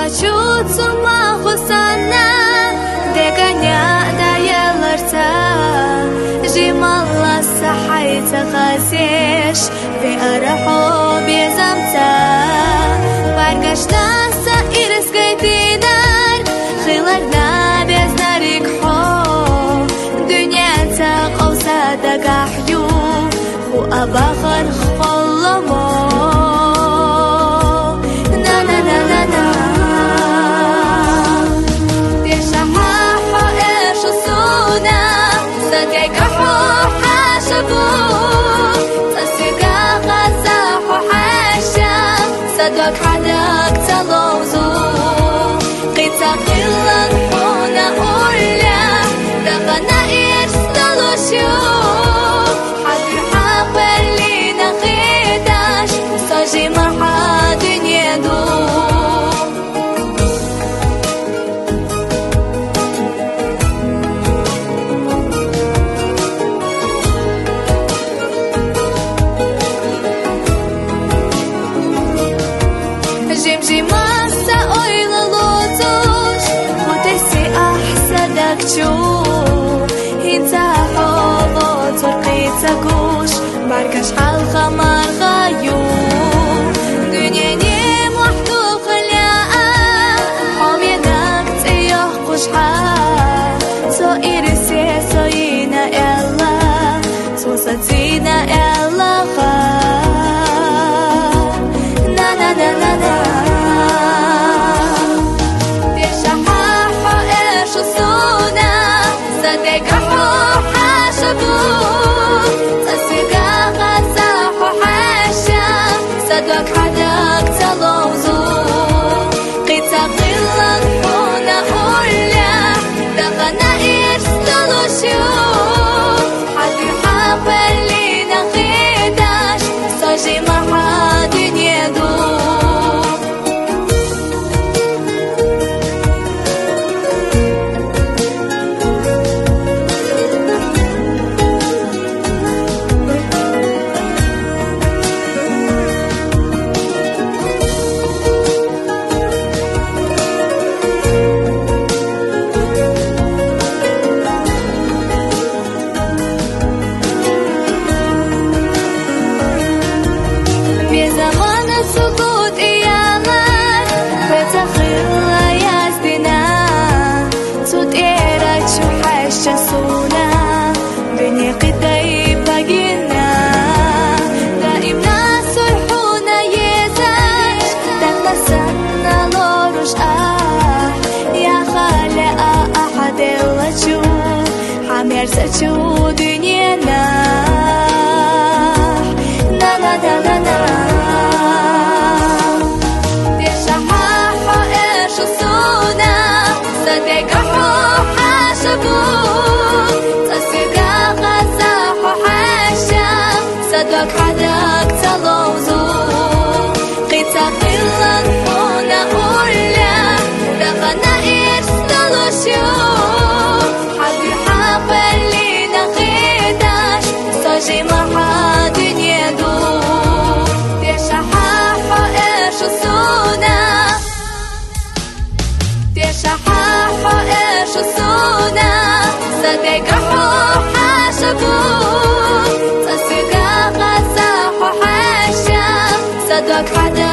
Чуцу махусана, дегanya daya lerta, jimalla sahayta khasish, fi arho bezamta, bargashta sa iris gaydinar, khilarna beznarik ho, dunya ta qawsa dagahyu, hu abakhar khallamo. صدق حدك تلوزو قيتا قلن حونا أولا دغنا إرسلو شوف حبي حقبل لينا خيداش صاجي محاد يدو جمجماسة أويلا لوتوش وتسي أحسدك تشوف هنتا حوضو ترقيتا كوش باركش حلقة مرغايو دنيا نيم وحدو خلياء حومينك تيوه قشحا تو إرسي سوينا إلا تو ستينا إلا صدق حدك تلوزو قيتا قلن حونا أولا دغنا إرسلو شوف حبي حقبل لينا خيداش صاجي محاد يدو سقوط ايامك فتخيل يازدنا تطيرك شو حاشة سونا دنيا قداي باقينا دائما صلحونا يزاش تنسنا لورش يا خالق أحد الله تشوف حمير ستشوف دنيانا نا نا نا نا نا صدق حدك تلوزو قيتا قلن حونا أولا دغنا إرسلو شوف حبي حقبل لينا خيداش صاجي محاد يدو تشحاح إيش السونا تشحاح إيش السونا صدق حوحا شبوك صدق حدك